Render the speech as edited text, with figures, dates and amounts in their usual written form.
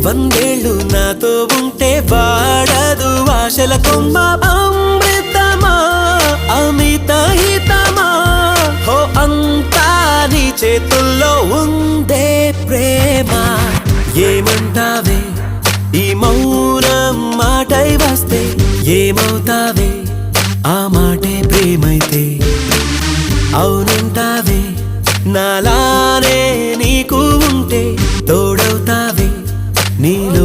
వందేళ్ళు నాతో ఉంటే వాడదు ఆశల కొమ్మ అమృతమా అమిత హితమా హో అంతా నీ చేతుల్లో ఉందే ప్రేమ ఏమంటావే ఈ మౌనం మాటై వస్తే ఏమవుతావే ఆ మాటే ప్రేమైతే అవునంటావే నాలానే నీకు ఉంటే తోడవుతావే నీలో